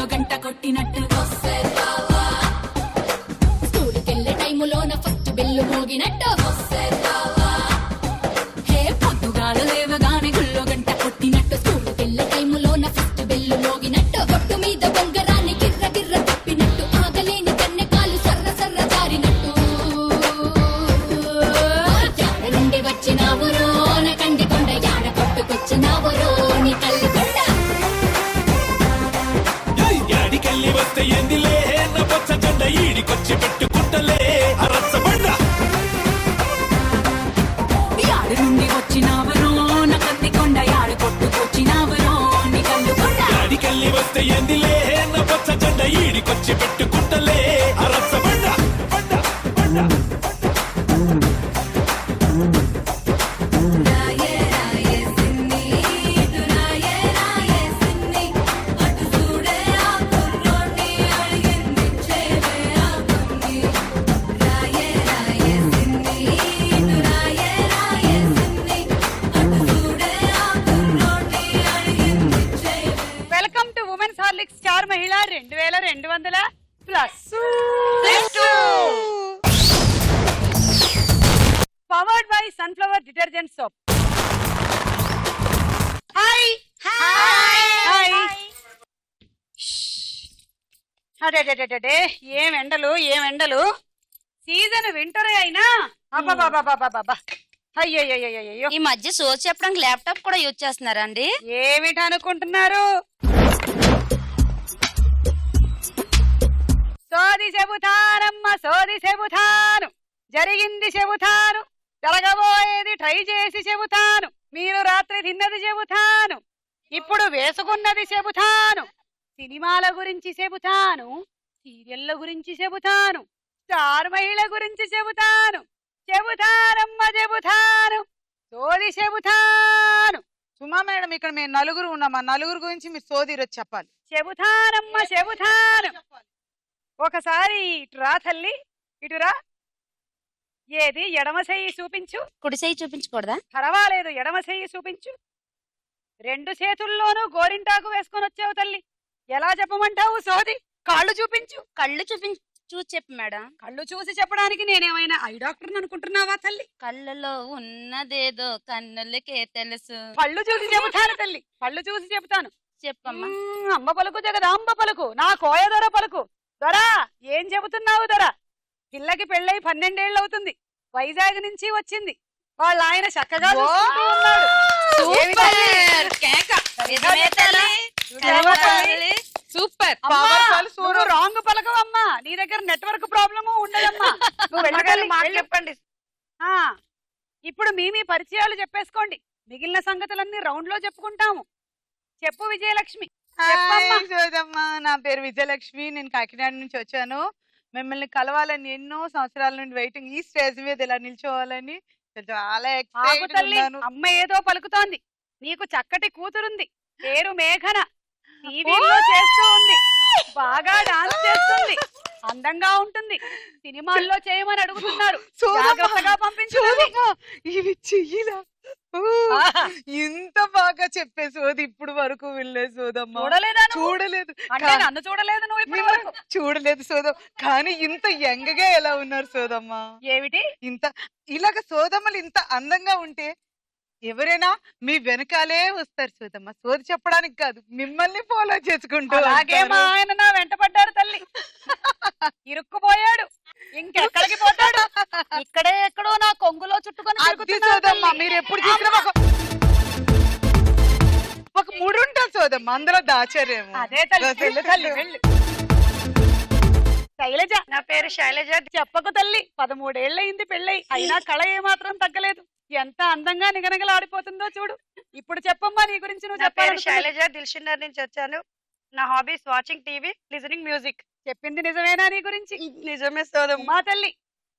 గుళ్ళో గంట కొట్టినట్టు స్కూలుకెళ్ళే టైములోన ఫస్ట్ బెల్లు మోగినట్టు హే పొద్దుగాల లేవగానే గుళ్ళో గంట కొట్టినట్టు స్కూలుకెళ్ళే టైములోన ఫస్ట్ బెల్లు మోగినట్టు బొట్టు మీద బొంగరాన్ని గిర్ర గిర్ర తిప్పినట్టు ఆగలేని కన్నె కాలు సర్ర సర్ర జారినట్టు యాడ నుండి వచ్చినావురో కండి కొండ యాడ కొట్టుకొచ్చినావురో నీ కళ్ళు కొండ యాడికెళ్ళి వస్తే ఏందిలే నా బొచ్చ జెండ ఈడికొచ్చి పెట్టుకుంటలే అరచ్చబండ యాడ నుండి వచ్చినావురో నా కంది కొండ యాడ కొట్టుకొచ్చినావురో నీ కళ్ళు కొండ యాడికెళ్ళి వస్తే ఏందిలే నా బొచ్చ జెండ ఈడికొచ్చి పెట్టుకుంటలే అరచ్చబండ బండ బండ welcome to women's Horlicks star మహిళ 2200 plus powered by sunflower detergent soap. Hi hi అడే ఏం ఎండలు ఏం ఎండలు. సీజన్ వింటరే అయినా అబ్బా అయ్యో ఈ మధ్య సోచ్ చెప్పడానికి ల్యాప్టాప్ కూడా యూజ్ చేస్తున్నారా అండి? ఏమిటి అనుకుంటున్నారు? సోది చెబుతానమ్మ సోది చెబుతాను, జరిగింది చెబుతాను, జరగబోయేది ట్రై చేసి చెబుతాను, మీరు రాత్రి తిన్నది చెబుతాను, ఇప్పుడు వేసుకున్నది చెబుతాను, సినిమాల గురించి చెబుతాను, సీరియళ్ల గురించి చెబుతాను, స్టార్ మహిళ గురించి చెబుతాను, చెబుతానమ్మ చెబుతాను, సోది చెబుతాను. సుమా మేడం, ఇక్కడ మేము నలుగురు ఉన్నాం. ఆ నలుగురు గురించి మీరు సోది ఈరోజు చెప్పాలి. చెబుతానమ్మ చెబుతాను. ఒకసారి ఇటురా తల్లి, ఇటురా. ఏది ఎడమ చెయ్యి చూపించు. కుడి చేయి చూపించకూడదా? పర్వాలేదు, ఎడమ చెయ్యి చూపించు. రెండు చేతుల్లోనూ గోరింటాకు వేసుకొని వచ్చావు తల్లి. ఎలా చెప్పమంటావు సోది? కాళ్ళు చూపించు. కళ్ళు చూసి చెప్పు మేడం. కళ్ళు చూసి చెప్పడానికి నేనేమైనా ఐ డాక్టర్ అనుకుంటున్నావా తల్లి? కళ్ళలో ఉన్నదేదో కన్నులకే తెలుసు. పళ్ళు చూసి చెబుతాను తల్లి, పళ్ళు చూసి చెబుతాను. చెప్పమ్మా. అమ్మ పలుకు జగదాంబ పలుకు, నా కోయ దొర పలుకు. దొరా ఏం చెబుతున్నావు దొరా? పిల్లకి పెళ్ళై 12 ఏళ్ళు అవుతుంది, వైజాగ్ నుంచి వచ్చింది. వాళ్ళ ఆయన చక్కగా చూసుకుంటూ ఉన్నాడు. ఏమి తల్లి? సూపర్. నువ్వు రాంగ్ పలకవమ్మా, నీ దగ్గర నెట్వర్క్ ప్రాబ్లము ఉండదమ్మా. నువ్వు వెళ్ళగలి చెప్పండి. ఇప్పుడు మీ పరిచయాలు చెప్పేసుకోండి, మిగిలిన సంగతులన్నీ రౌండ్ లో చెప్పుకుంటాము. చెప్పు విజయలక్ష్మి. సోదమ్మా, నా పేరు విజయలక్ష్మి. నేను కాకినాడ నుంచి వచ్చాను. మిమ్మల్ని కలవాలని ఎన్నో సంవత్సరాల నుండి వెయిటింగ్. ఈ స్టేజ్ మీద ఇలా నిల్చోవాలని చాలా ఎక్సైట్ ఉన్నాను. అమ్మ ఏదో పలుకుతోంది. నీకు చక్కటి కూతురుంది, పేరు మేఘన. టీవీలో చేస్తూ ఉంది, బాగా డాన్స్ చేస్తుంది, అందంగా ఉంటుంది. సినిమాల్లో చేయమని అడుగుతున్నారు, జాగ్రత్తగా పంపించు. ఇవి చెయ్యిలా ఇంత బాగా చెప్పే సోది ఇప్పుడు వరకు వెళ్ళలేదు సోదమ్మా. చూడలేదు. నన్ను చూడలేదు నువ్వు ఇప్పుడు వరకు? చూడలేదు సోదం, కానీ ఇంత యంగ్ గా ఎలా ఉన్నారు సోదమ్మా? ఏమిటి ఇంత ఇలాగ సోదమ్మలు ఇంత అందంగా ఉంటే ఎవరైనా మీ వెనకాలే వస్తారు సోదమ్మ. సోది చెప్పడానికి కాదు, మిమ్మల్ని ఫాలో చేసుకుంటూ. అలాగే మా ఆయన నా వెంట పడ్డారు తల్లి. ఇరుక్కుపోయాడు, ఇంకెక్కడికి పోతాడు? ఇక్కడే ఎక్కడో నా కొంగులో చుట్టుకొని సోదమ్మ. మీరు ఎప్పుడు చూసినా ఒక ముడి ఉంటుంది సోదమ్మ, అందులో దాచారేమో. అదే తల్లి, తల్లి వెళ్ళు. శైలజ. నా పేరు శైలజ. చెప్పకు తల్లి, 13 ఏళ్ళయింది పెళ్ళై, అయినా కళ ఏమాత్రం తగ్గలేదు. ఎంత అందంగా నిగనగలాడిపోతుందో చూడు. ఇప్పుడు చెప్పమ్మా నీ గురించి. నువ్వు చెప్పాలి. శైలజ, దిల్షునగర్ నుంచి వచ్చాను. నా hobbies watching TV, listening music. చెప్పింది నిజమేనా నీ గురించి? నిజమే సోదమ్మా. మా తల్లి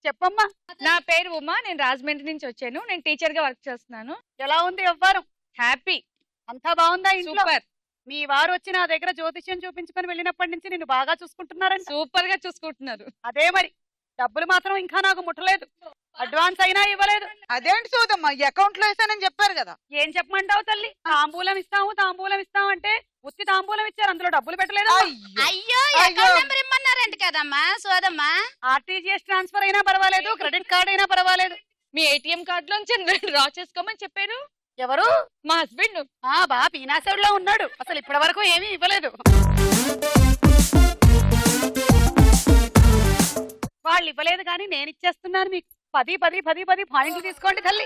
చెప్పమ్మా. నా పేరు ఉమా, నేను రాజమండ్రి నుంచి వచ్చాను. నేను టీచర్ గా వర్క్ చేస్తున్నాను. ఎలా ఉంది వ్యవహారం? హ్యాపీ. అంతా బాగుందా ఇంట్లో? సూపర్. మీ వారు వచ్చి నా దగ్గర జ్యోతిష్యం చూపించుకొని వెళ్ళినప్పటి నుంచి నిన్ను బాగా చూసుకుంటున్నారంట. సూపర్ గా చూసుకుంటున్నారు. అదే మరి, డబ్బులు మాత్రం ఇంకా నాకు ముట్టలేదు. అడ్వాన్స్ అయినా ఇవ్వలేదు. అదేంటి సోదమ్మా అకౌంట్ లో వేసానని చెప్పారు కదా. ఏం చెప్పమంటావు తల్లి? తాంబూలం ఇస్తాము అంటే ఉత్తి తాంబూలం ఇచ్చారు, అందులో డబ్బులు పెట్టలేదు. అయ్యో అకౌంట్ నెంబర్ ఇమ్మన్నారంట కదమ్మా సోదమ్మా. ఆర్టీజీఎస్ ట్రాన్స్ఫర్ అయినా పర్వాలేదు, క్రెడిట్ కార్డ్ అయినా పర్వాలేదు. మీ ఏటీఎం కార్డ్ లోంచి డ్రా చేసుకోమని చెప్పారు. ఎవరు? మా హస్బెండ్. బాగా పీనాసోడ్ లో ఉన్నాడు, అసలు ఇప్పటి వరకు ఏమీ ఇవ్వలేదు. వాళ్ళు ఇవ్వలేదు కానీ నేను ఇచ్చేస్తున్నాను మీకు. 10 పాయింట్లు తీసుకోండి తల్లి.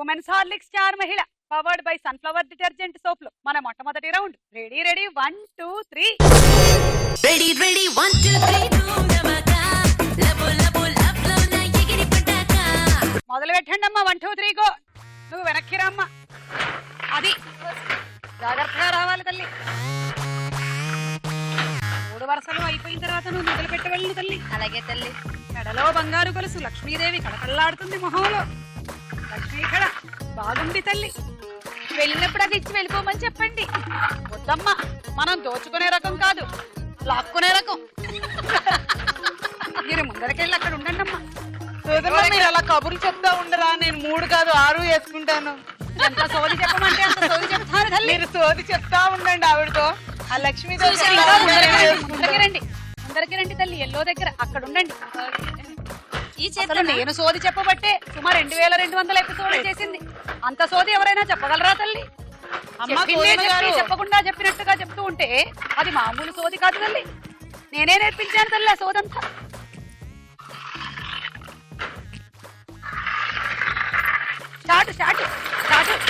ఉమెన్స్ హార్లిక్స్ స్టార్ మహిళ powered by sunflower detergent soap లో మన మొట్టమొదటి రౌండ్. రెడీ 1 2 3. రెడీ 1 2 3 మొదలు పెట్టండి అమ్మా. 1 2 3 గో. నువ్వు వెనక్కి రామ్మా. అది జాగ్రత్తగా రావాలి తల్లి. 3 వరుసలు అయిపోయిన తర్వాత నువ్వు మొదలు పెట్టవలను తల్లి. అలాగే తల్లి. మెడలో బంగారు గొలుసు లక్ష్మీదేవి కళకళలాడుతుంది మొహంలో. లక్ష్మీ కళ బాగుంది తల్లి. వెళ్ళినప్పుడు అది ఇచ్చి వెళ్ళిపోమని చెప్పండి. వద్దమ్మా, మనం దోచుకునే రకం కాదు, లాక్కునే రకం. మీరు ముందరకెళ్ళి అక్కడ ఉండండి అమ్మా. సోదమ్మా మీరు అలా కబుర్లు చెప్తా ఉండరా, నేను 3 కాదు 6 వేసుకుంటాను. ఎంత సోది చెప్పమంటే అంత సోది చెప్తారు తల్లి. మీరు సోది చెప్తా ఉండండి ఆవిడతో. ఆ లక్ష్మీతో ముందరికి రండి తల్లి. ఎల్లో దగ్గర అక్కడ ఉండండి. అసలు నేను సోది చెప్పబట్టే సుమారు 2200 ఎపిసోడ్లు చేసింది. అంత సోది ఎవరైనా చెప్పగలరా తల్లి? చెప్పకుండా చెప్పినట్టుగా చెప్తూ ఉంటే అది మామూలు సోది కాదు తల్లి. నేనే నేర్పించాను తల్లి ఆ సోదంతా. స్టార్ట్.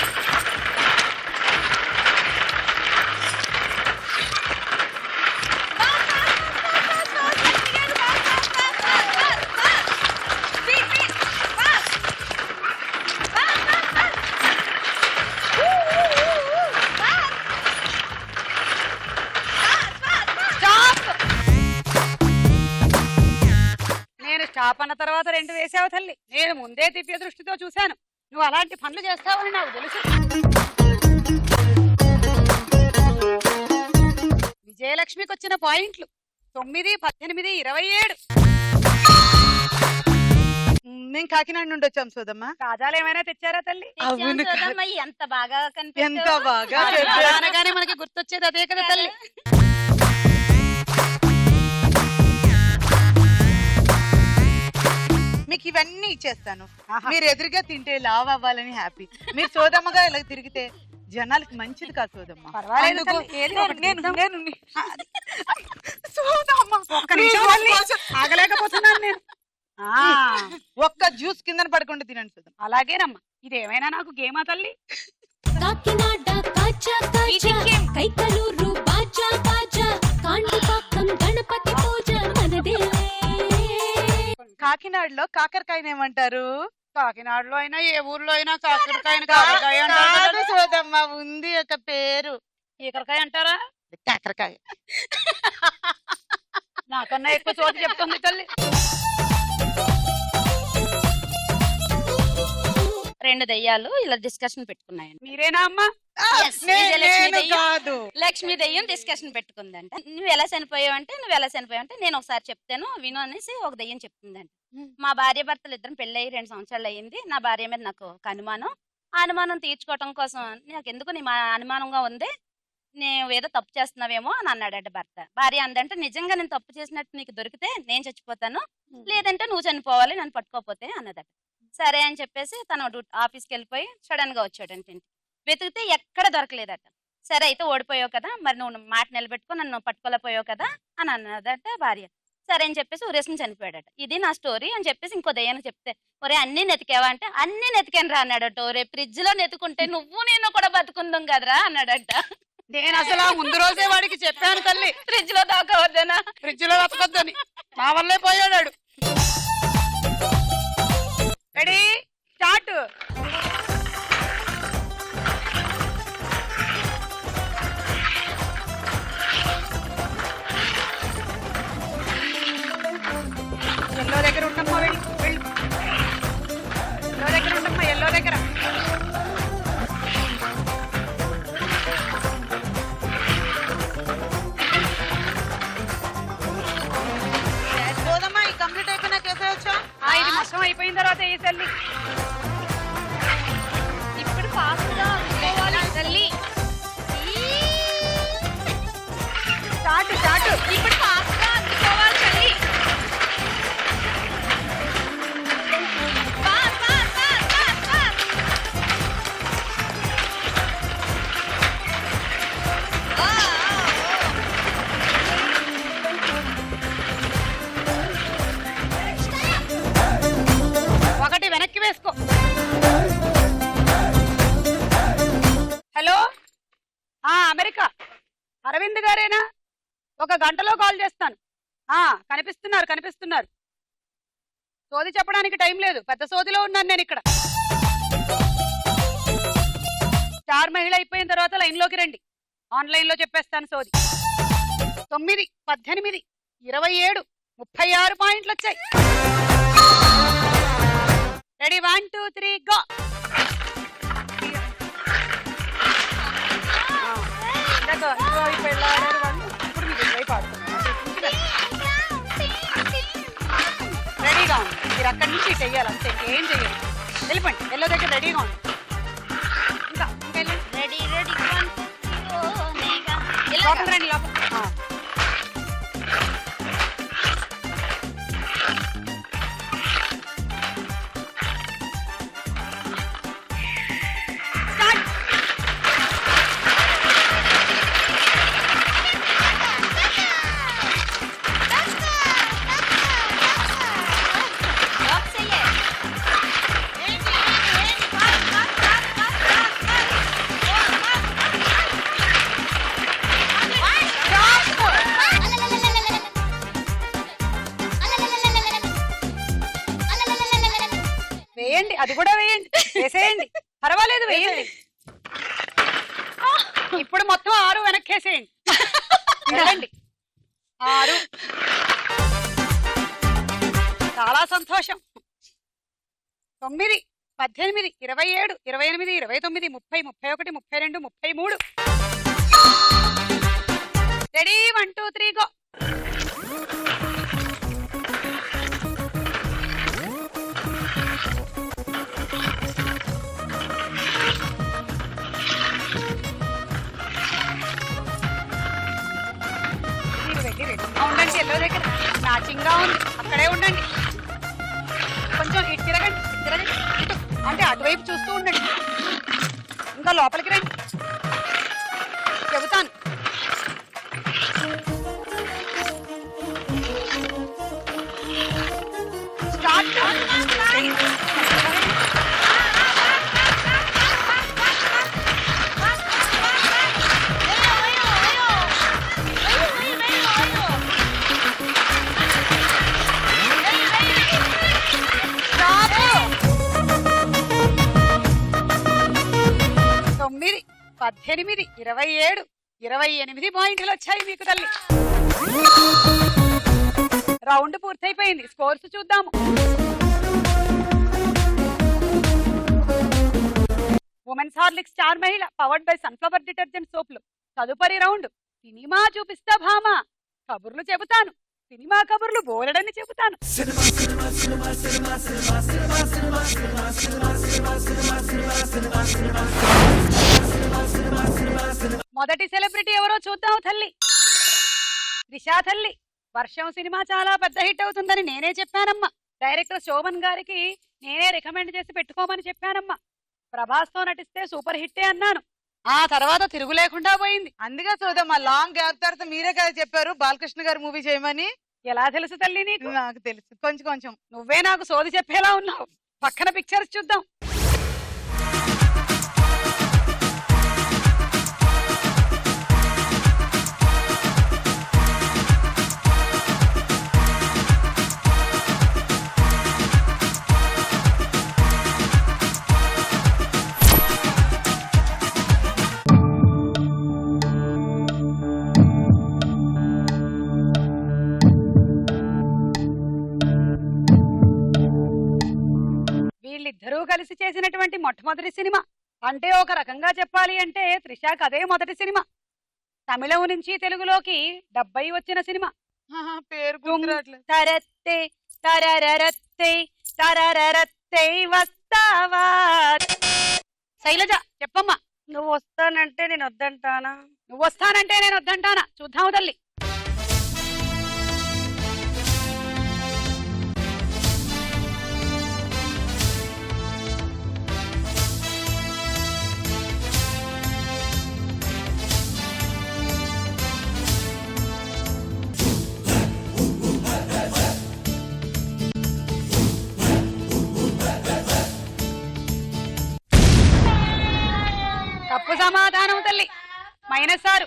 స్టాప్ అన్న తర్వాత 2 వేసావు తల్లి. నేను ముందే దివ్య దృష్టితో చూశాను, నువ్వు అలాంటి పనులు చేస్తావని నాకు తెలుసు. విజయలక్ష్మికి వచ్చిన పాయింట్లు 9 18 27. మేము కాకినాడ నుండి వచ్చాం సోదమ్మా. కాజాలు ఏమైనా తెచ్చారా తల్లి? ఎంత బాగా ఎంత బాగా అనగానే మనకి గుర్తొచ్చేది అదే కదా తల్లి. మీకు ఇవన్నీ ఇచ్చేస్తాను, మీరు ఎదురుగా తింటే లావ్ అవ్వాలని హ్యాపీ. మీరు సోదమ్మగా ఇలా తిరిగితే జనాలకి మంచిది కాదు సోదమ్మ. ఆగలేకపోతున్నాను నేను. ఒక్క జ్యూస్ కింద పడుకుంటే తినండి సోదమ్మ. అలాగేనమ్మా. ఇదేమైనా నాకు గేమా తల్లి? కాకినాడ కాచా కాచా కైకలూరు బాజా బాజా కాండిపాకం గణపతి పూజ మనదేలే. కాకినాడలో కాకరకాయని ఏమంటారు? కాకినాడలో అయినా ఏ ఊర్లో అయినా కాకరకాయ అంటారు సోదమ్మ. ఉంది ఒక పేరు. ఈకరకాయ అంటారా? కాకరకాయ. నాకన్నా ఎక్కువ చోటు చెప్తుంది తల్లి. 2 దెయ్యాలు ఇలా డిస్కషన్ పెట్టుకున్నాయండి. మీరేనా అమ్మా? లక్ష్మీ దెయ్యం డిస్కషన్ పెట్టుకుందంట. నువ్వు ఎలా చనిపోయావు అంటే నేను ఒకసారి చెప్తాను విను అనేసి ఒక దెయ్యం చెప్తుందంట. మా భార్య భర్తలు ఇద్దరం పెళ్ళయి 2 సంవత్సరాలు అయ్యింది. నా భార్య మీద నాకు ఒక అనుమానం తీర్చుకోవటం కోసం నాకు ఎందుకు నీ మా అనుమానంగా ఉంది, నేను ఏదో తప్పు చేస్తున్నావేమో అని అన్నాడట భర్త. భార్య అందంటే నిజంగా నేను తప్పు చేసినట్టు నీకు దొరికితే నేను చచ్చిపోతాను, లేదంటే నువ్వు చనిపోవాలి నన్ను పట్టుకోపోతే అన్నదట. సరే అని చెప్పేసి తను ఆఫీస్కి వెళ్ళిపోయి సడన్ గా వచ్చాడంటే ఇంటికి. వెతికితే ఎక్కడ దొరకలేదట. సరే అయితే ఓడిపోయావు కదా, మరి నువ్వు మాట నిలబెట్టుకో నన్ను పట్టుకోలేకపోయావు కదా అని అన్నదట భార్య. సరే అని చెప్పేసి ఉరేసుకుని చనిపోయాడట. ఇది నా స్టోరీ అని చెప్పేసి ఇంకో దయ్యాన్ని చెప్తే, ఒరే అన్ని నెతికావా అంటే అన్ని నెతికాను రా అన్నాడట. ఒరే ఫ్రిడ్జ్ లో నెతుకుంటే నువ్వు నేను కూడా బతుకుందాం కదరా అన్నాడట. నేను అసలు ముందు రోజే వాడికి చెప్పాను తల్లి, ఫ్రిడ్జ్ లో దాకవద్దనా, ఫ్రిడ్జ్ లో బతకొద్దని. మా వల్లే పోయాడు. Ready start. ఎల్లో దగ్గర ఉండమ్మా, వెళ్ళు. ఎల్లో దగ్గర ఉండమ్మా, ఎల్లో దగ్గర. అయిపోయిన తర్వాత ఏ తల్లి ఇప్పుడు ఫాస్ట్ గా అందుకోవాలి తల్లి. Start start. ఇప్పుడు ఫాస్ట్ గా అందుకోవాలి తల్లి. Fast, fast, fast, fast, fast. ఆ, ఆ, ఒకటి వెనక్కి వేసుకో. హలో, అమెరికా అరవింద్ గారేనా? ఒక గంటలో కాల్ చేస్తాను. కనిపిస్తున్నారు కనిపిస్తున్నారు. సోది చెప్పడానికి టైం లేదు, పెద్ద సోదిలో ఉన్నాను నేను ఇక్కడ. స్టార్ మహిళ అయిపోయిన తర్వాత లైన్ లోకి రండి, ఆన్లైన్ లో చెప్పేస్తాను సోది. 9, 18, 27, 36 పాయింట్లు వచ్చాయి. Ready, 1 2 3 go. రెడీగా ఉంది, మీరు అక్కడి నుంచి ఇటు వెయ్యాలి అంతే, ఇంకేం చెయ్యాలి. వెళ్ళిపోండి, ఎల్లో దగ్గర రెడీగా ఉంది. ఇంకా వెళ్ళండి. రెడీ రెడీ లోపల రండి, లోపల. స్టార్ట్. వేయండి, అది కూడా వేయండి, వేసేయండి, పర్వాలేదు వేయండి. ఇప్పుడు మొత్తం 6 వెనక్కేసేయండి. వెళ్ళండి, 6. చాలా సంతోషం. 9, 18, 27, 28, 29, 30, 31, 32, 33. Ready, 1 2 3 go. ఉండండి, ఎల్లో దగ్గర మ్యాచింగ్ గా ఉంది, అక్కడే ఉండండి. కొంచెం ఇటు తిరగండి, ఇటు తిరగండి, ఇటు అంటే అటువైపు చూస్తూ ఉండండి. ఇంకా లోపలికి రండి, చెబుతాను. స్టార్ట్. తొమ్మిది, 18, 27, 28 పాయింట్లు వచ్చాయి మీకు తల్లి. రౌండ్ పూర్తయిపోయింది, స్కోర్స్ చూద్దాము. ఉమెన్స్ హార్లిక్స్ స్టార్ మహిళ పవర్డ్ బై సన్ఫ్లవర్ డిటర్జెంట్ సోప్లు. తదుపరి రౌండ్ సినిమా చూపిస్తా భామా. కబుర్లు చెబుతాను, సినిమా కబుర్లు బోలెడని చెబుతాను. మొదటి సెలబ్రిటీ ఎవరో చూద్దాం తల్లి. దిశా తల్లి. వర్షం సినిమా చాలా పెద్ద హిట్ అవుతుందని నేనే చెప్పానమ్మా. డైరెక్టర్ శోభన్ గారికి నేనే రికమెండ్ చేసి పెట్టుకోమని చెప్పానమ్మా. ప్రభాస్ తో నటిస్తే సూపర్ హిట్టే అన్నాను. ఆ తర్వాత తిరుగు లేకుండా పోయింది. అందుకే చూద్దాం, లాంగ్ గ్యాప్ తర్వాత మీరే కదా చెప్పారు బాలకృష్ణ గారు మూవీ చేయమని. ఎలా తెలుసు తల్లి నీకు? నాకు తెలుసు, కొంచెం కొంచెం. నువ్వే నాకు సోది చెప్పేలా ఉన్నావు. పక్కన పిక్చర్స్ చూద్దాం. వీళ్ళిద్దరూ కలిసి చేసినటువంటి మొట్టమొదటి సినిమా. అంటే ఒక రకంగా చెప్పాలి అంటే త్రిషాకి అదే మొదటి సినిమా. తమిళం నుంచి తెలుగులోకి 70 వచ్చిన సినిమా. పేరు గుర్తురాట్లేదు. తరత్తే తరరరత్తే తరరరత్తై వస్తావా. శైలజ చెప్పమ్మా. నువ్వు వస్తానంటే నేను వద్దంటానా? నువ్వు వస్తానంటే నేను వద్దంటానా? చూద్దాము తల్లి. తప్పు సమాధానం తల్లి. -6.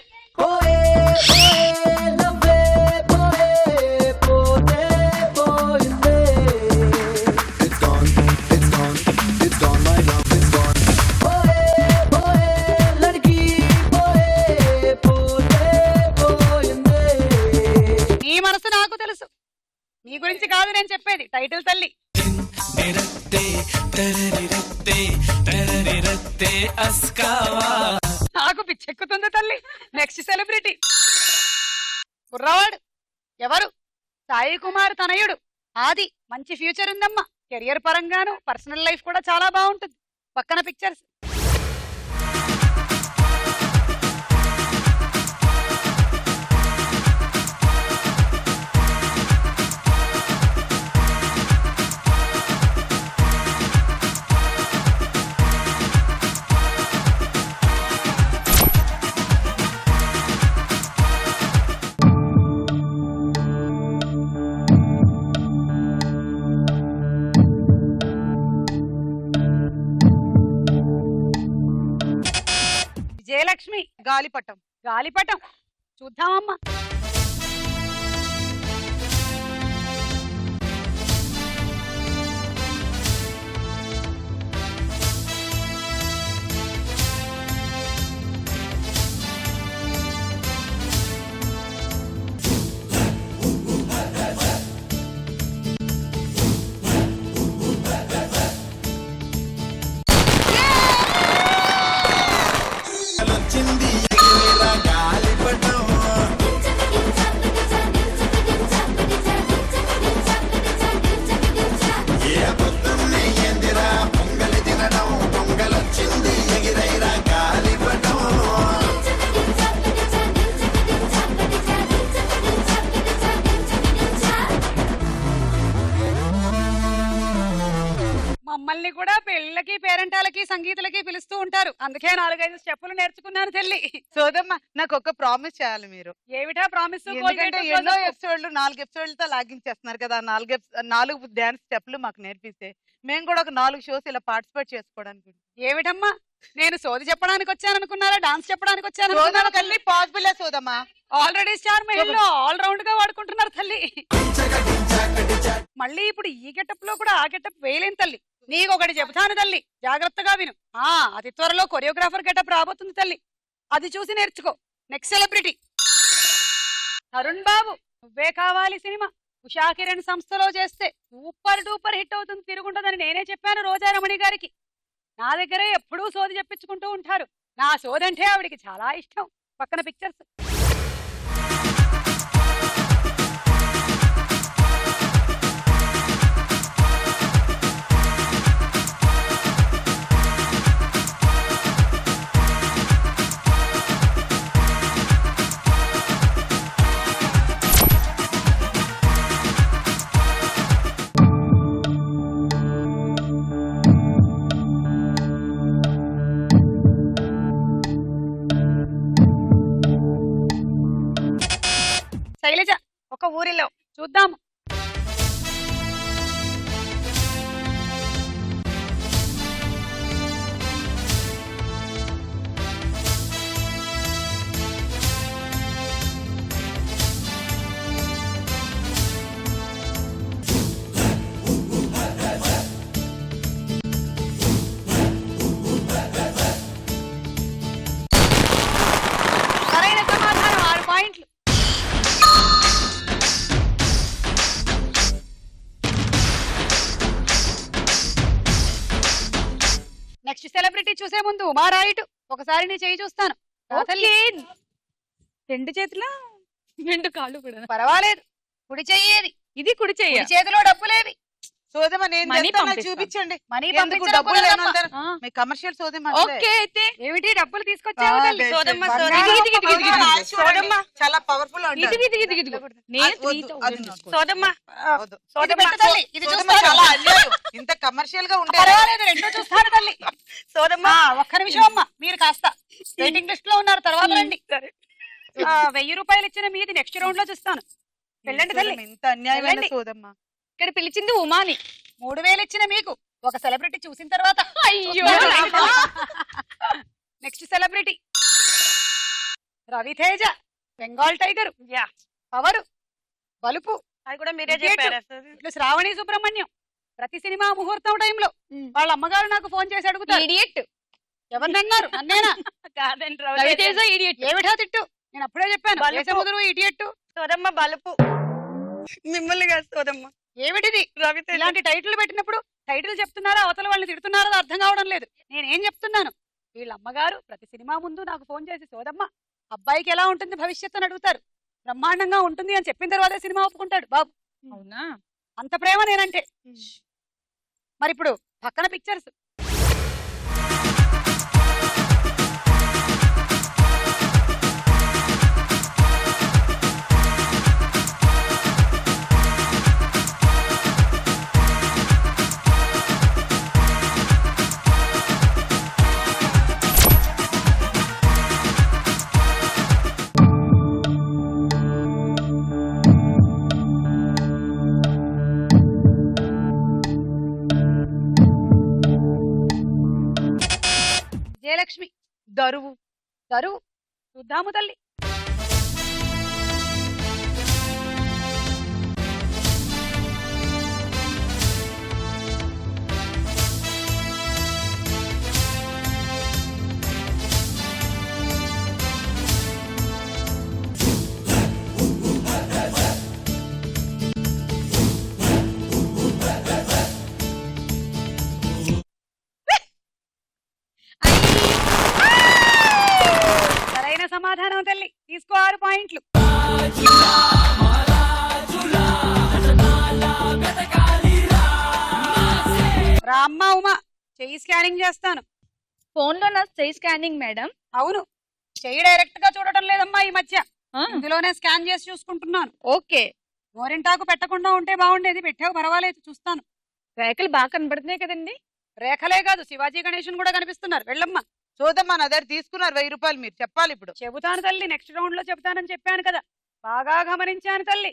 నీ మనసు నాకు తెలుసు, నీ గురించి కాదు నేను చెప్పేది. టైటిల్ తల్లి. నాకు పిచ్చెక్కుతుంది తల్లి. నెక్స్ట్ సెలబ్రిటీ కుర్రవాడు. ఎవరు? సాయి కుమార్ తనయుడు ఆది. మంచి ఫ్యూచర్ ఉందమ్మా. కెరియర్ పరంగాను పర్సనల్ లైఫ్ కూడా చాలా బాగుంటుంది. పక్కన పిక్చర్స్. విజయలక్ష్మి. గాలిపటం. గాలిపటం. చూద్దామమ్మా. వచ్చింది ఎగిరేరా గాలిపటం. ఏ పొద్దున్నే ఎందిరా పొంగలి తినడం. పొంగలొచ్చింది ఎగిరేరా గాలిపటం. మమ్మల్ని కూడా పెళ్ళకి పేరెంటాలకి సంగీతలకి పిలుస్తూ ఉంటారు. అందుకే 4-5 స్టెప్పులు నేర్చుకున్నాను తల్లి. సోదమ్మ నాకు ఒక ప్రామిస్ చేయాలి మీరు. ఏమిటా ప్రామిస్? ఎందుకంటే ఎన్నో ఎపిసోడ్లు 4 ఎపిసోడ్లతో లాగించేస్తున్నారు కదా. 4 డాన్స్ స్టెప్లు మాకు నేర్పిస్తే మేము కూడా ఒక 4 షోస్ ఇలా పార్టిసిపేట్ చేసుకోవడానికి. ఏమిటమ్మా, నేను సోది చెప్పడానికి వచ్చాను అనుకున్నారా? డాన్స్ చెప్పడానికి వచ్చాను సోదమ్మ అనుకున్నారా? తల్లి పాసిబుల్ సోదమ్మా. ఆల్రెడీ స్టార్ మహిళలో ఆల్ రౌండ్ గా వాడుకుంటున్నారు తల్లి. మళ్ళీ ఇప్పుడు ఈ గెటప్ లో కూడా ఆ గెటప్ వేయలేని తల్లి. నీకొకటి చెబుతాను తల్లి, జాగ్రత్తగా విను. అతి త్వరలో కొరియోగ్రాఫర్ గెటప్ రాబోతుంది తల్లి. అది చూసి నేర్చుకో. నెక్స్ట్ సెలబ్రిటీ తరుణ్ బాబు. నువ్వే కావాలి సినిమా ఉషా కిరణ్ సంస్థలో చేస్తే సూపర్ డూపర్ హిట్ అవుతుంది, తిరుగుంటుందని నేనే చెప్పాను రోజా రమణి గారికి. నా దగ్గరే ఎప్పుడూ సోది చెప్పించుకుంటూ ఉంటారు. నా సోదంటే ఆవిడికి చాలా ఇష్టం. పక్కన పిక్చర్స్. శైలజ. ఒక ఊరిలో. చూద్దాము. సరైన సమాధానం 6 పాయింట్లు. నెక్స్ట్ సెలబ్రిటీ చూసే ముందు మా రైట్ ఒకసారి నీ చేయి చూస్తాను. నా తల్లి. 2 చేతులా 2 కాళ్ళు కూడా. పర్వాలేదు. కుడి చెయ్యేది. ఇది కుడి చెయ్య. కుడి చేతిలో డబ్బులేవి. సోదమ్మ నేను మనీ చేస్తాను, నాకు పంపిస్తాను. చూపించండి. మనీ ఎందుకు పంపించడం డబ్బులు కుదరదమ్మా. లేనంటారు? ఆ, మీ కమర్షియల్ సోదమ్మ అసలే. ఓకే అయితే ఏమిటి డబ్బులు తీసుకొచ్చావు తల్లి? సోదమ్మ, బంగారం సోదమ్మ. పవర్ ఇదిగో, ఇదిగో, రాసి చూడండి. సోదమ్మ. చాలా పవర్ఫుల్ ఇదిగో, ఇదిగో, ఇదిగో, ఇదిగో. నేను అది వద్దు, 3000 అది తీసుకో. సోదమ్మ వద్దు. ఇది సోదమ్మ పెట్టు తల్లి, ఇది సోదమ్మ చూస్తాను. చాలా అన్యాయం. ఇంత కమర్షియల్ గా ఉంటే పర్వాలేదు, రెండో చూస్తాను తల్లి. సోదమ్మ ఒక్క నిమిషం అమ్మా, మీరు కాస్త వెయిటింగ్ లిస్ట్ లో ఉన్నారు, తర్వాత రండి. 1000 రూపాయలు ఇచ్చిన మీది నెక్స్ట్ రౌండ్ లో చూస్తాను. వెళ్ళండి తల్లి. సోదమ్మ, ఇంత అన్యాయమైన వెళ్ళండి. సోదమ్మ. ఇక్కడ పిలిచింది ఉమాని. 3000 ఇచ్చిన మీకు ఒక సెలబ్రిటీ చూసిన తర్వాత అయ్యో next celebrity Ravi Teja, Bengal Tiger, yeah Power, Balupu, అది కూడా మీరే ఇంకేంటి? చెప్పారు. ఇట్లా శ్రావణి సుబ్రహ్మణ్యం. ప్రతి సినిమా ముహూర్తం టైంలో వాళ్ళ అమ్మగారు నాకు ఫోన్ చేసి అడుగుతారు, ఇడియట్. ఎవరిని అన్నారు? అన్నేనా? కాదండి రవితేజ ఇడియట్. ఏమిటా తిట్టు? నేను అప్పుడే చెప్పాను, బలుపు. దేశముదురు ఇడియట్టు. సోదమ్మ బలుపు మిమ్మల్ని కాదు సోదమ్మ, ఏమిటిది? రవితేజ. ఇలాంటి టైటిల్ పెట్టినప్పుడు టైటిల్ చెప్తున్నారా అవతల వాళ్ళని తిడుతున్నారో అది అర్థం కావడం లేదు. నేనేం చెప్తున్నాను, వీళ్ళ అమ్మగారు ప్రతి సినిమా ముందు నాకు ఫోన్ చేసి సోదమ్మ అబ్బాయికి ఎలా ఉంటుంది భవిష్యత్తు అని అడుగుతారు. బ్రహ్మాండంగా ఉంటుంది అని చెప్పిన తర్వాతే సినిమా ఒప్పుకుంటాడు బాబు. అవునా? అంత ప్రేమ నేనంటే. మరి ఇప్పుడు పక్కన పిక్చర్స్. జయలక్ష్మి, దరువు. దరువు చూద్దాము తల్లి. సరైన సమాధానం తల్లి, తీసుకో 6 పాయింట్లు. రామ్మ ఉమా, చెయ్యి స్కానింగ్ చేస్తాను. ఫోన్ లో నా సై స్కానింగ్ మేడం. అవును, చెయ్యి డైరెక్ట్ గా చూడటం లేదమ్మా ఈ మధ్య, ఆ, ఇందులోనే స్కాన్ చేసి చూసుకుంటున్నాను. ఓకే. గోరింటాకు పెట్టకుండా ఉంటే బాగుండేది, పెట్టావు పర్వాలేదు, చూస్తాను. రేఖలు బాగా కనబడుతున్నాయి కదండి. రేఖలే కాదు, శివాజీ గణేశన్ కూడా కనిపిస్తున్నారు. వెళ్ళమ్మా. సోదమ్మ నా దగ్గర తీసుకున్నారు 1000 రూపాయలు, మీరు చెప్పాలి ఇప్పుడు. చెబుతాను తల్లి, నెక్స్ట్ రౌండ్ లో చెబుతానని చెప్పాను కదా, బాగా గమనించాను తల్లి.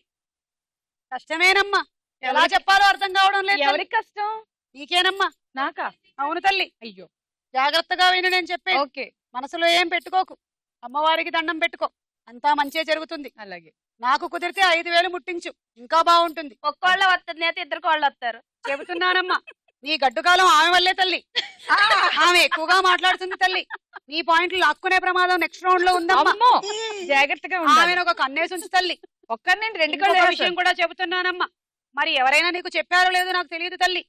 కష్టమేనమ్మా, ఎలా ఎవరికి- చెప్పాలో అర్థం కావడం లేదు తల్లి. ఎవరికి కష్టం? నీకేనమ్మా. నాకా? అవును తల్లి, అయ్యో. జాగ్రత్తగా విను నేను చెప్పే. ఓకే, మనసులో ఏం పెట్టుకోకు, అమ్మవారికి దండం పెట్టుకో, అంతా మంచే జరుగుతుంది. అలాగే. నాకు కుదిరితే 5000 ముట్టించు, ఇంకా బాగుంటుంది. ఒక్కోళ్ళ వస్తుంది అయితే ఇద్దరు కోళ్ళు వస్తారు. చెబుతున్నానమ్మా, నీ గడ్డు కాలం ఆమె వల్లే తల్లి. ఆమె ఎక్కువగా మాట్లాడుతుంది తల్లి. నీ పాయింట్లు లాక్కునే ప్రమాదం నెక్స్ట్ రౌండ్ లో ఉందమ్మా. అమ్మో, జాగ్రత్తగా ఉండాలి. ఆమెను ఒక కన్నేసి ఉంచు తల్లి. ఒక్కరిని 2 ఇంకొక కళ్ళు విషయం కూడా చెబుతున్నానమ్మా, మరి ఎవరైనా నీకు చెప్పారో లేదో నాకు తెలియదు తల్లి,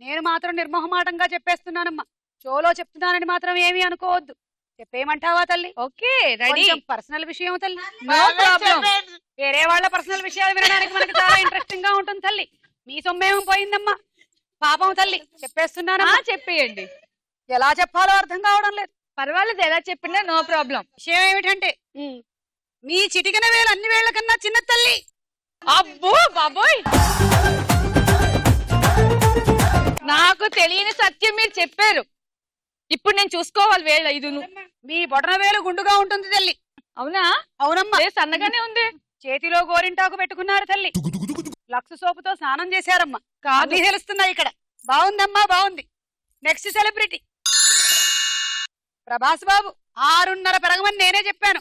నేను మాత్రం నిర్మోహమాటంగా చెప్పేస్తున్నానమ్మా. షోలో చెప్తున్నానని మాత్రం ఏమీ అనుకోవద్దు. చెప్పేయమంటావా తల్లి? Okay, ready. పర్సనల్ విషయం తల్లి, నో ప్రాబ్లం. వేరే వాళ్ళ పర్సనల్ విషయాలు వినడానికి మనకి చాలా ఇంట్రెస్టింగ్ గా ఉంటుంది తల్లి. మీ సొమ్మేమో పోయిందమ్మా, పాపం తల్లి. చెప్పేస్తున్నానమ్మా, చెప్పేయండి. ఎలా చెప్పాలో అర్థం కావడం లేదు. పర్వాలేదు, ఎలా చెప్పినా నో ప్రాబ్లం. విషయం ఏమిటంటే మీ చిటికెన వేలు అన్ని వేళ్ల కన్నా చిన్న తల్లి. అబ్బో బాబోయ్, నాకు తెలియని సత్యం మీరు చెప్పారు. ఇప్పుడు నేను చూసుకోవాలి వేళ్ళ ఇదును. మీ బొటన వేలు గుండుగా ఉంటుంది తల్లి. అవునా? అవునమ్మా, లే, సన్నగానే ఉంది. చేతిలో గోరింటాకు పెట్టుకున్నారు తల్లి. లక్స్ సోపుతో స్నానం చేశారమ్మా. కాదు, అన్నీ తెలుస్తున్నాయి ఇక్కడ. బాగుందమ్మా, బాగుంది. నెక్స్ట్ సెలబ్రిటీ ప్రభాస్ బాబు. 6.5 పెరగమని నేనే చెప్పాను.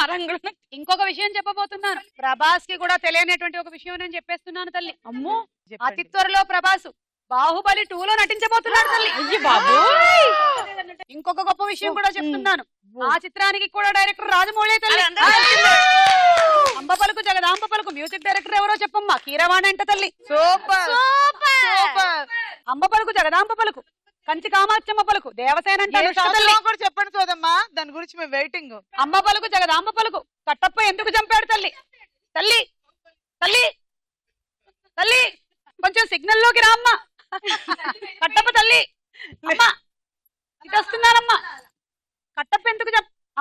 అరంగుళం. ఇంకొక విషయం చెప్పబోతున్నాను. ప్రభాస్ కి కూడా తెలియనటువంటి ఒక విషయం నేను చెప్పేస్తున్నాను తల్లి. అమ్మో, అతి త్వరలో ప్రభాస్ బాహుబలి 2లో నటించబోతున్నాడు తల్లి. అయ్యి బాబోయ్. ఇంకొక గొప్ప విషయం కూడా చెప్తున్నాను. ఆ చిత్రానికి కూడా డైరెక్టర్ రాజమౌళి తల్లి. అంబ పలుకు జగదాంబ పలుకు మ్యూజిక్ డైరెక్టర్ ఎవరో చెప్పమ్మా. కీరవాణి అంట తల్లి. Super super. అంబ పలుకు జగదాంబ పలుకు కంచి కామాక్షమ్మ పలుకు దేవసేన అంటే అనుష్క తల్లి. కూడా చెప్పండి సోదమ్మా, దాని గురించి మేము వెయిటింగ్. అంబ పలుకు జగదాంబ పలుకు కట్టప్ప ఎందుకు చంపాడు తల్లి? తల్లి తల్లి తల్లి కొంచెం సిగ్నల్ లోకి రా అమ్మా. కట్టప్ప తల్లి అమ్మా, ఇటు వస్తున్నానమ్మా. కట్టప్ప ఎందుకు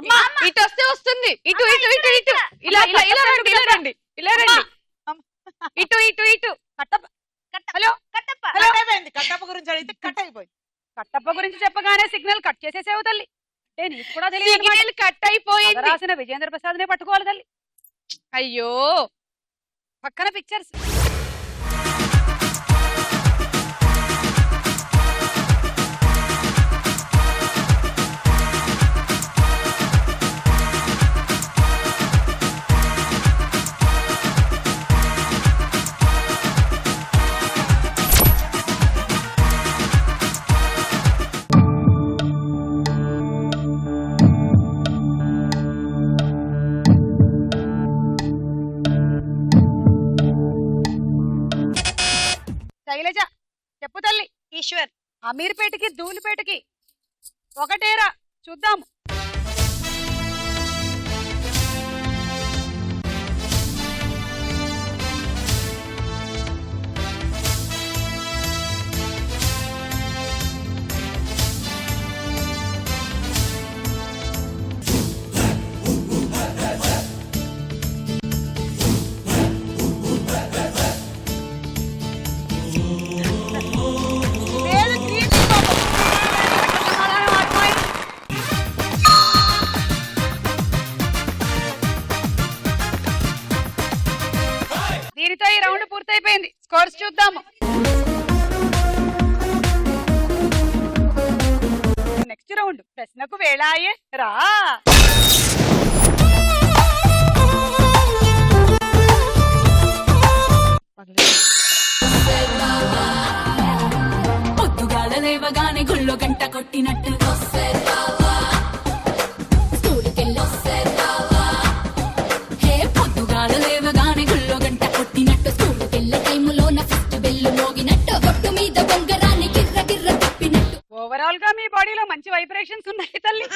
అమ్మా? ఇటు వస్తే వస్తుంది. ఇటు ఇటు ఇటు ఇటు ఇలా ఇలా ఇలా రండి, ఇలా రండి, ఇలా రండి. ఇటు ఇటు ఇటు. Kattappa hello Kattappa hello. కట్టప్ప గురించి అడిగితే కట్ అయిపోయింది. కట్టప్ప గురించి చెప్పగానే సిగ్నల్ కట్ చేసేసావు తల్లి. అంటే నీకు కూడా తెలియదు సిగ్నల్ కట్ అయిపోయింది. రాసిన విజేంద్ర ప్రసాద్ నే పట్టుకోవాలి తల్లి. అయ్యో, పక్కన పిక్చర్స్. శైలజ చెప్పు తల్లి. ఈశ్వర్. అమీర్పేటకి ధూళిపేటకి ఒకటేరా, చూద్దాం. లేదు, కీర్తి పాపం. సమాధానం ఆత్మాయి. దీనితో ఈ రౌండ్ పూర్తయిపోయింది. స్కోర్స్ చూద్దాము. నెక్స్ట్ రౌండ్ ప్రశ్నకు వేళాయే రా. పొద్దుగాల లేవగానే గుళ్ళో గంట కొట్టినట్టు స్కూలుకెళ్ళొస్తావా? హే పొద్దుగాల లేవగానే గుళ్ళో గంట కొట్టినట్టు స్కూలుకెళ్ళే టైములోన ఫస్ట్ బెల్లు మోగినట్టు గొట్టు మీద బొంగరాన్ని గిర్ర గిర్ర తిప్పినట్టు. ఓవరాల్ గా మీ బాడీలో మంచి వైబ్రేషన్స్ ఉన్నాయి తల్లి.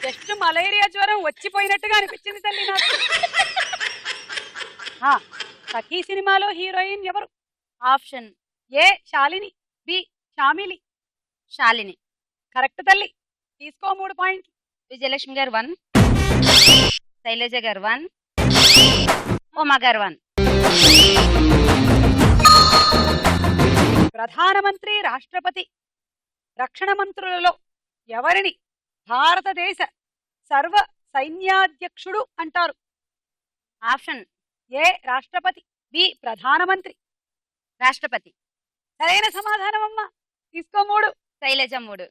జస్ట్ మలేరియా జ్వరం వచ్చిపోయినట్టుగా అనిపించింది తల్లి నాకు. సఖీ సినిమాలో హీరోయిన్ ఎవరు? Option A Shalini, B Shamili. Shalini. Correct తల్లి, తీసుకో 3 పాయింట్లు. విజయలక్ష్మి గారు 1, శైలజ గారు 1, ఉమా గారు 1. ప్రధానమంత్రి, రాష్ట్రపతి, రక్షణ మంత్రులలో ఎవరిని భారతదేశ సర్వ సైన్యాధ్యక్షుడు అంటారు? ఆప్షన్ ఏ రాష్ట్రపతి, బి ప్రధానమంత్రి. రాష్ట్రపతి. సరైన సమాధానం అమ్మా, తీసుకో 3. శైలజ 3.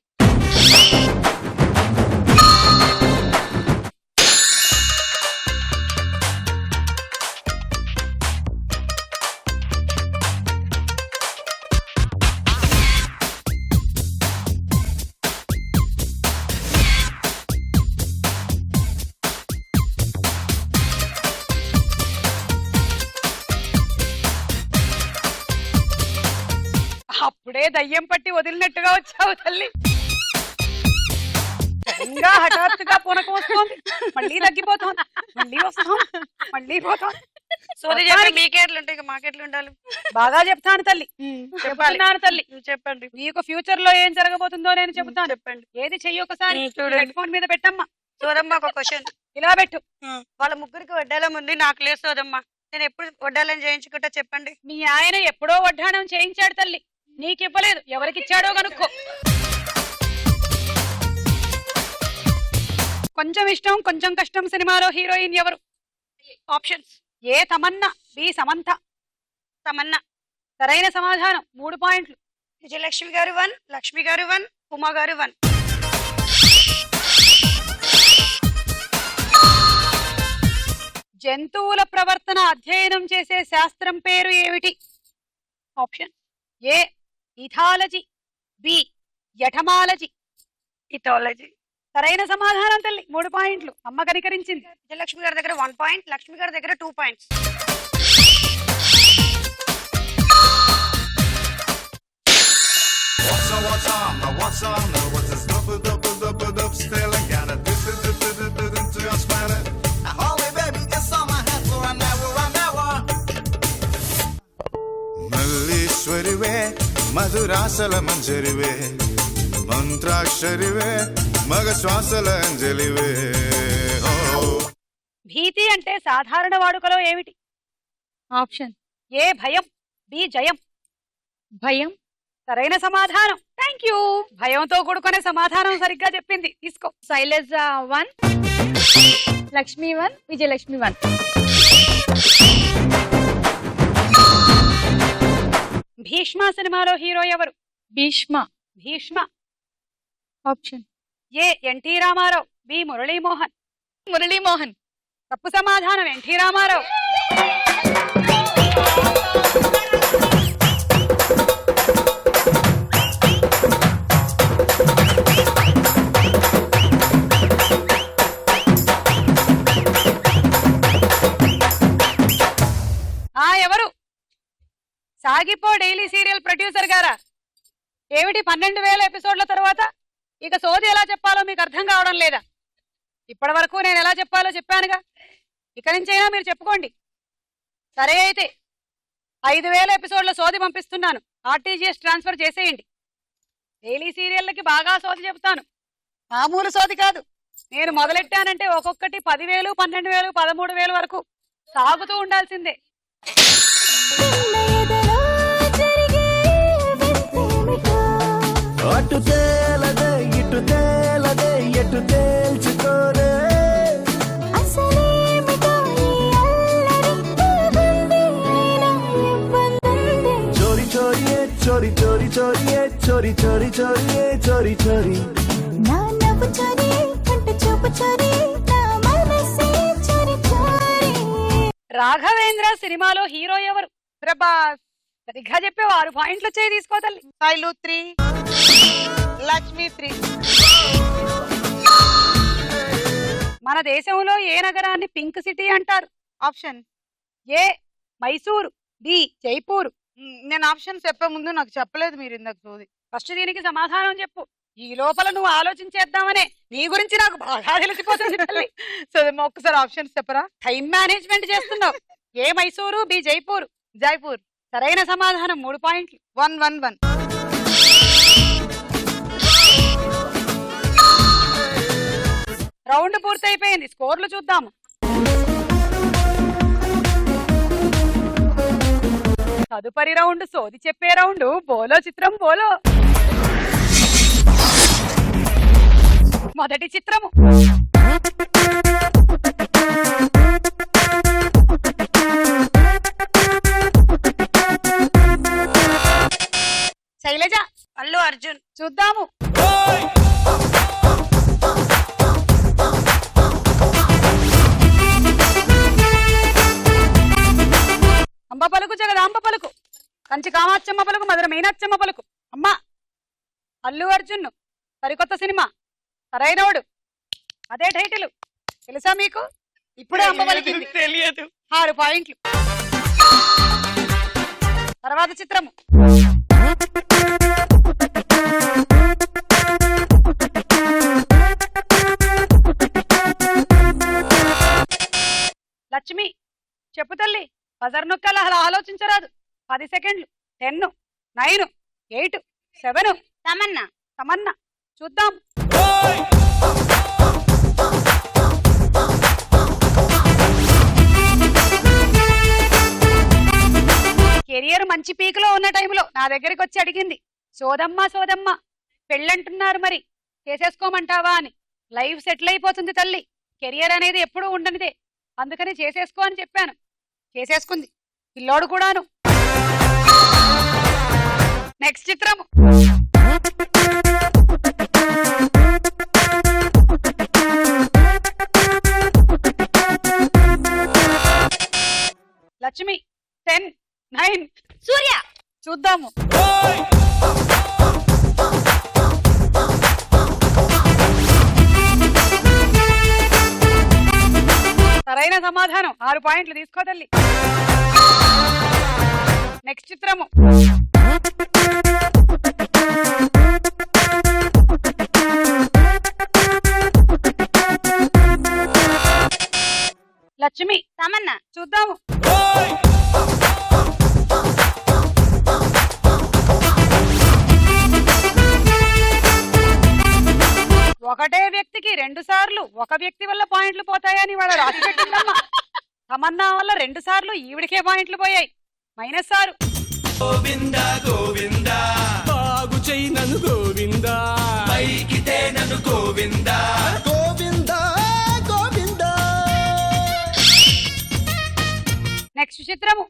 అప్పుడే దయ్యం పట్టి వదిలినట్టుగా వచ్చావు తల్లి. సడన్గా హఠాత్తుగా పూనకం వస్తోంది, మళ్ళీ తగ్గిపోతోంది, మళ్ళీ వస్తాం, మళ్ళీ పోతాం. సోది చెప్పి మీకేట్లుంటాయి, ఇక మాకెట్లు ఉండాలి. బాగా చెప్తాను తల్లి, చెప్తున్నాను తల్లి. చెప్పండి. మీకు ఫ్యూచర్ లో ఏం జరగబోతుందో నేను చెబుతాను. చెప్పండి. ఏది చెయ్యి ఒకసారి చూడండి. హెడ్ ఫోన్ మీద పెట్టమ్మా. సోదమ్మ ఒక క్వశ్చన్. ఇలా పెట్టు. వాళ్ళ ముగ్గురికి వడ్డాలం ఉంది, నాకు లేదు సోదమ్మ. నేను ఎప్పుడు వడ్డాలం చేయించుకుంటా చెప్పండి. మీ ఆయన ఎప్పుడో వడ్డాణం చేయించాడు తల్లి, నీకివ్వలేదు. ఎవరికిచ్చాడో కనుక్కో. కొంచెం ఇష్టం కొంచెం కష్టం సినిమాలో హీరోయిన్ ఎవరు? ఆప్షన్స్. ఏ తమన్నా, బి సమంత. తమన్నా. సరైన సమాధానం, 3 పాయింట్లు. విజయలక్ష్మి గారు 1, లక్ష్మి గారు 1, ఉమా గారు 1. జంతువుల ప్రవర్తన అధ్యయనం చేసే శాస్త్రం పేరు ఏమిటి? Option A ethology, B entomology. Ethology. సరైన సమాధానం తల్లి, 3 పాయింట్లు. అమ్మ కనికరించింది. విజయలక్ష్మి గారి దగ్గర 1 పాయింట్, లక్ష్మి గారి దగ్గర 2 points. What's on? What's this? Still got it. Holy baby, it's on my head for an hour. Melissa మధురాసల మంజరివే మంత్రాక్షరివే మగ శ్వాసల అంజలివే ఓ భీతి అంటే సాధారణ వాడుకలో ఏమిటి? ఆప్షన్ ఏ భయం, బి జయం. భయం. సరైన సమాధానం. Thank you. భయంతో కూడుకునే సమాధానం సరిగ్గా చెప్పింది. తీసుకో. శైలజ 1, లక్ష్మి 1, విజయలక్ష్మి 1. భీష్మ సినిమాలో హీరో ఎవరు? Bheeshma. Bheeshma. Option A NT Rama Rao, B Murali Mohan. Murali Mohan. తప్పు సమాధానం. ఎన్టీ రామారావు. ఎవరు? సాగిపో డైలీ సీరియల్ ప్రొడ్యూసర్ గారా? ఏమిటి 12,000 ఎపిసోడ్ల తర్వాత ఇక సోది ఎలా చెప్పాలో మీకు అర్థం కావడం లేదా? ఇప్పటి వరకు నేను ఎలా చెప్పాలో చెప్పానుగా. ఇక నుంచైనా మీరు చెప్పుకోండి. సరే అయితే 5,000 ఎపిసోడ్ల సోది పంపిస్తున్నాను. ఆర్టీజీఎస్ ట్రాన్స్ఫర్ చేసేయండి. డైలీ సీరియళ్ళకి బాగా సోది చెబుతాను. మామూలు సోది కాదు. నేను మొదలెట్టానంటే ఒక్కొక్కటి 10,000, 12,000, 13,000 వరకు సాగుతూ ఉండాల్సిందే. అటు తేలదే ఇటు తేలదే ఎటు తేల్చుకోరే చోరీ చోరీ చోరీ చోరీ చోరీ చోరీ చోరీ చోరీ చోరీ చోరీ రాఘవేంద్ర సినిమాలో హీరో ఎవరు? ప్రభాస్. సరిగ్గా చెప్పే 6 పాయింట్లు వచ్చాయి. తీసుకో తల్లి. శైలు 3, లక్ష్మి 3. మన దేశంలో ఏ నగరాన్ని పింక్ సిటీ అంటారు? Option A Mysuru, B Jaipur. నేను ఆప్షన్ చెప్పే ముందు నాకు చెప్పలేదు మీరు ఇందాక సోది. ఫస్ట్ దీనికి సమాధానం చెప్పు. ఈ లోపల నువ్వు ఆలోచించేద్దామనే నీ గురించి నాకు బాగా తెలిసిపోతుంది తల్లి. సో ఒక్కసారి ఆప్షన్స్ చెప్పరా? టైం మేనేజ్మెంట్ చేస్తున్నావు. ఏ మైసూరు, బి జైపూర్. జైపూర్. సరైన సమాధానం. 3 పాయింట్లు. 1-1-1. రౌండ్ పూర్తయిపోయింది. స్కోర్లు చూద్దాము. తదుపరి రౌండ్ సోది చెప్పే రౌండ్. బోలో చిత్రం బోలో. మొదటి చిత్రము. శైలజ. అల్లు అర్జున్. చూద్దాము. అంబ పలుకు జగదాంబ పలుకు, కంచి కామాక్షమ్మ పలుకు, మధుర మీనాక్షమ్మ పలుకు. అమ్మా, అల్లు అర్జున్ సరికొత్త సినిమా సరైనోడు. అదే టైటిల్. తెలుసా మీకు? ఇప్పుడే అంబ పలికింది. తెలియదు. 6 పాయింట్లు. తర్వాత చిత్రము. లక్ష్మి. చెప్పు తల్లి. బజర్ నొక్కలు అలా ఆలోచించరాదు. 10 సెకండ్లు. 10, 9, 8, 7. తమన్నా. తమన్నా. చూద్దాం. కెరియర్ మంచి పీక్ లో ఉన్న టైంలో నా దగ్గరికి వచ్చి అడిగింది, సోదమ్మ సోదమ్మ పెళ్ళంటున్నారు మరి చేసేసుకోమంటావా అని. లైఫ్ సెటిల్ అయిపోతుంది తల్లి. కెరియర్ అనేది ఎప్పుడూ ఉండనిదే. అందుకని చేసేసుకో అని చెప్పాను. చేసేసుకుంది. పిల్లోడు కూడాను. నెక్స్ట్ చిత్రము. లక్ష్మి. 10, 9. సూర్య. చూద్దాము. సరైన సమాధానం. 6 పాయింట్లు. తీసుకో తల్లి. నెక్స్ట్ చిత్రము. లక్ష్మి. తమన్నా. చూద్దాము. ఒకటే వ్యక్తికి 2 సార్లు ఒక వ్యక్తి వల్ల పాయింట్లు పోతాయని వాళ్ళ రాసి పెట్టిందమ్మా. తమన్నా వల్ల 2 సార్లు ఈవిడికే పాయింట్లు పోయాయి. -6. గోవిందా గోవిందా బాగు చెయ్యి నన్ను గోవిందా పైకితే నన్ను గోవిందా గోవిందా గోవిందా. నెక్స్ట్ చిత్రము.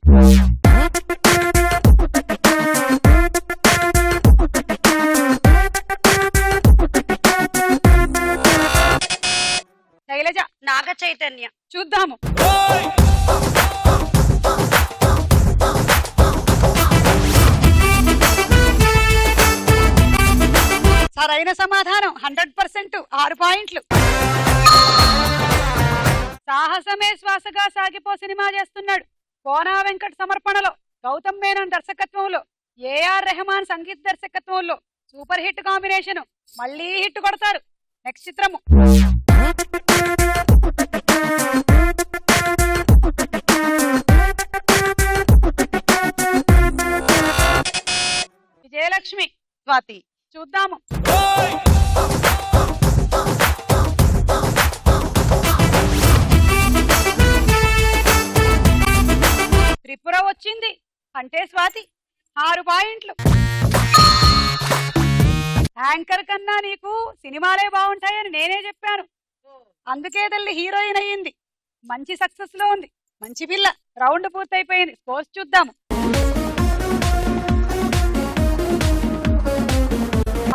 శైలజ. నాగ చైతన్య. చూద్దాము. సరైన సమాధానం 100%. 6 పాయింట్లు. సాహసమే శ్వాసగా సాగిపో సినిమా చేస్తున్నాడు. కోనా వెంకట్ సమర్పణలో, గౌతమ్ మేనన్ దర్శకత్వంలో, ఏఆర్ రెహమాన్ సంగీత దర్శకత్వంలో సూపర్ హిట్ కాంబినేషన్. మళ్ళీ హిట్ కొడతారు. నెక్స్ట్ చిత్రము. విజయలక్ష్మి. స్వాతి. చూద్దాము. త్రిపుర వచ్చింది అంటే స్వాతి. 6 పాయింట్లు. యాంకర్ కన్నా నీకు సినిమాలే బాగుంటాయని నేనే చెప్పాను. అందుకే తల్లి హీరోయిన్ అయ్యింది. మంచి సక్సెస్ లో ఉంది. మంచి పిల్ల. రౌండ్ పూర్తయిపోయింది. స్కోర్స్ చూద్దాము.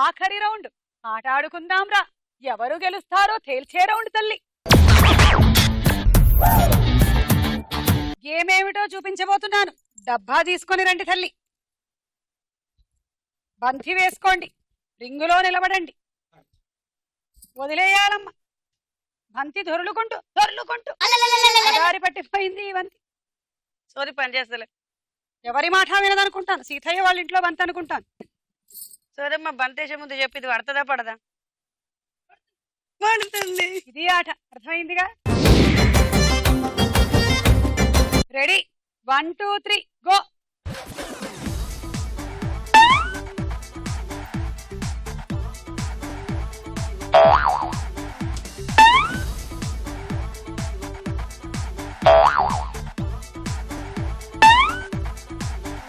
ఆఖరి రౌండ్. ఆట ఆడుకుందాం రా. ఎవరు గెలుస్తారో తేల్చే రౌండ్ తల్లి. గేమ్ ఏమిటో చూపించబోతున్నాను. డబ్బా తీసుకొని రండి తల్లి. బంతి వేసుకోండి. రింగులో నిలబడండి. వదిలేయాలమ్మ. బంతి దొర్లుకుంటూ దారి పట్టిపోయింది ఈ బంతి. సోది పని చేస్తలే. ఎవరి మాట వినదనుకుంటాను. సీతయ్య వాళ్ళ ఇంట్లో బంతి అనుకుంటాను. సరే మా బంతేసే ముందు చెప్పి ఇది పడతదా పడదా? పడుతుంది. ఇది ఆట. అర్థమైందిగా? రెడీ. 1 2 3 గో.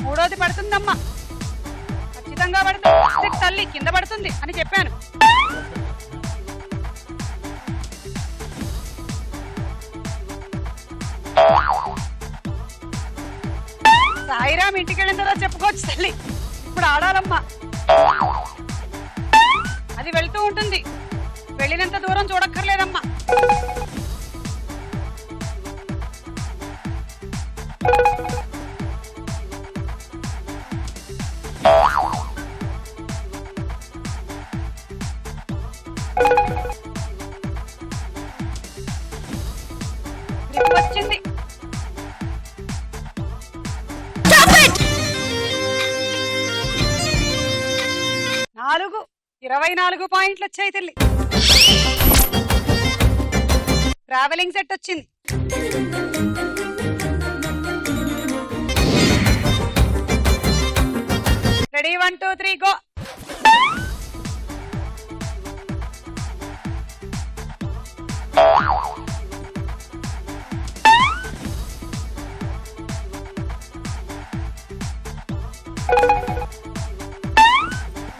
మూడోది పడుతుందమ్మా. ఖచ్చితంగా పడుతుంది. తల్లి కింద పడుతుంది అని చెప్పాను. సాయిరామ్ ఇంటికి వెళ్ళిన తర్వాత చెప్పుకోవచ్చు తల్లి. ఇప్పుడు ఆడాలమ్మా. అది వెళ్తూ ఉంటుంది. వెళ్ళినంత దూరం చూడక్కర్లేదమ్మా. వచ్చింది. 24 పాయింట్లు వచ్చాయి తల్లి. ట్రావెలింగ్ సెట్ వచ్చింది. రెడీ. 1 2 3 గో.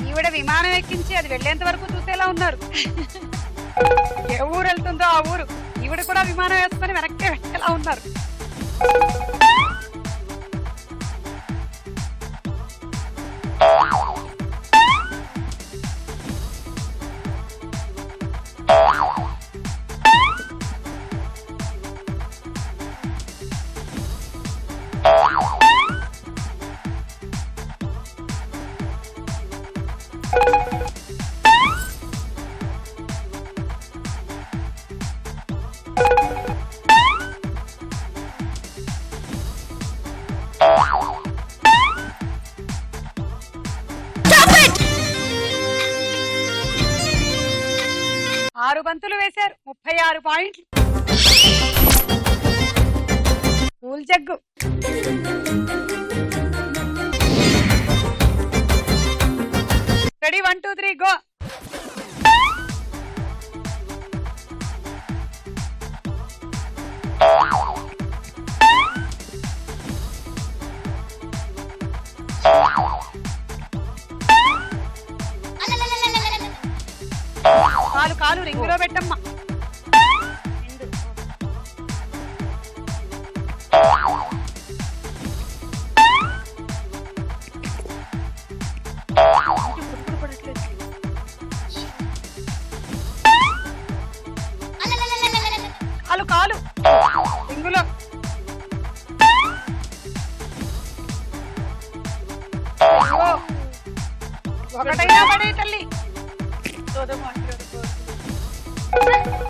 ఈవిడ విమానం ఎక్కించి అది వెళ్లేంత వరకు చూసేలా ఉన్నారు. ఏ ఊరు వెళ్తుందో ఆ ఊరు. ఈవిడ కూడా విమానం వేసుకొని వెనక్కి వెళ్ళేలా ఉన్నారు. ఆరు బంతులు వేశారు. 36 పాయింట్లు. పూల్ జగ్గు. రెడీ. 1 2 3 గో. కాలు కాలు రింగులో పెట్టమ్మా. కాలు కాలు రింగులో. ఇదిగో. ఒకటైనా పడే తల్లి.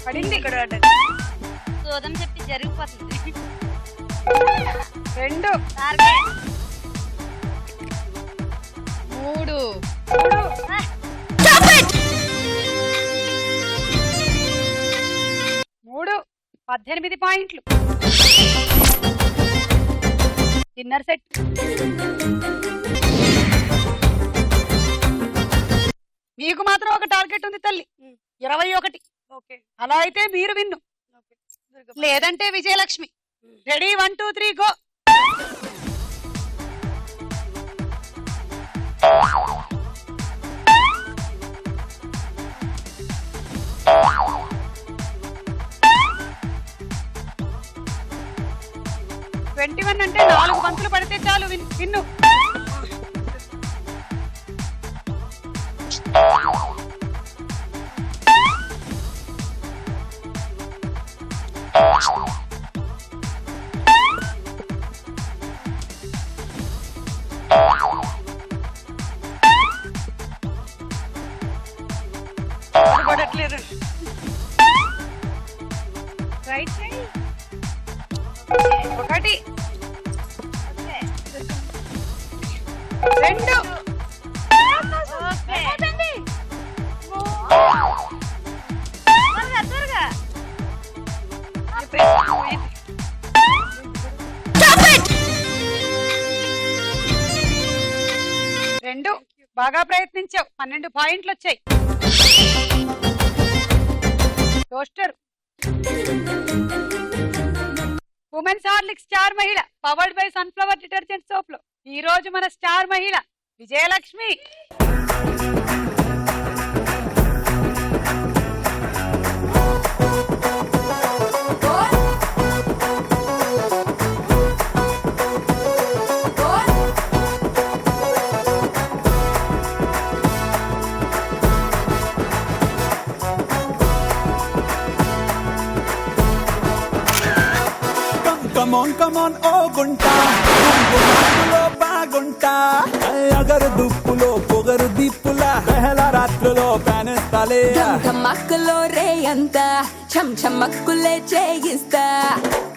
పడింది. సోదం చెప్పి జరిగిపోతుంది. 2 టార్గెట్ 3 3 18 పాయింట్లు. Dinner set. మీకు మాత్రం ఒక టార్గెట్ ఉంది తల్లి, 21. అలా అయితే మీరు విన్ను, లేదంటే విజయలక్ష్మి. Ready 1 2 3 go. ట్వంటీ-1 అంటే 4 బంతులు పడితే చాలు విన్ను. పడట్లేదు. Right side 1 2 2. బాగా ప్రయత్నించావు. 12 పాయింట్లు వచ్చాయి. టోస్టర్. ఉమెన్స్ హార్లిక్స్ స్టార్ మహిళ powered by sunflower detergent soap లో ఈ రోజు మన స్టార్ మహిళ Vijayalakshmi. Come on, oh gunta, దుప్పులో బాగుంటా. అగరు దుప్పులో పొగరు దిప్పులా పెహలా రాత్రులో పేనేస్తాలే. మక్కలో రే అంత చం చమ్మక్కులే చేయిస్తా.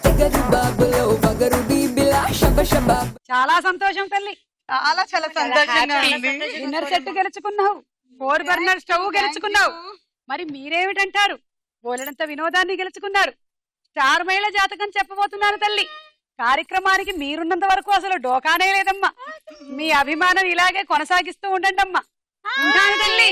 తెగరు బాబులో బగరు బీబిలా శబ శబ. చాలా సంతోషం తల్లి, చాలా చాలా సంతోషంగా ఉంది. డిన్నర్ సెట్ గెలుచుకున్నావు, 4 బర్నర్ స్టవ్ గెలుచుకున్నావు. మరి మీరేమిటంటారు? బోలెడంత వినోదాన్ని గెలుచుకున్నారు. స్టార్ మహిళ జాతకం చెప్పబోతున్నాను తల్లి. కార్యక్రమానికి మీరున్నంత వరకు అసలు డోకానే లేదమ్మా. మీ అభిమానం ఇలాగే కొనసాగిస్తూ ఉండండి అమ్మా. ఉంటాను తల్లి.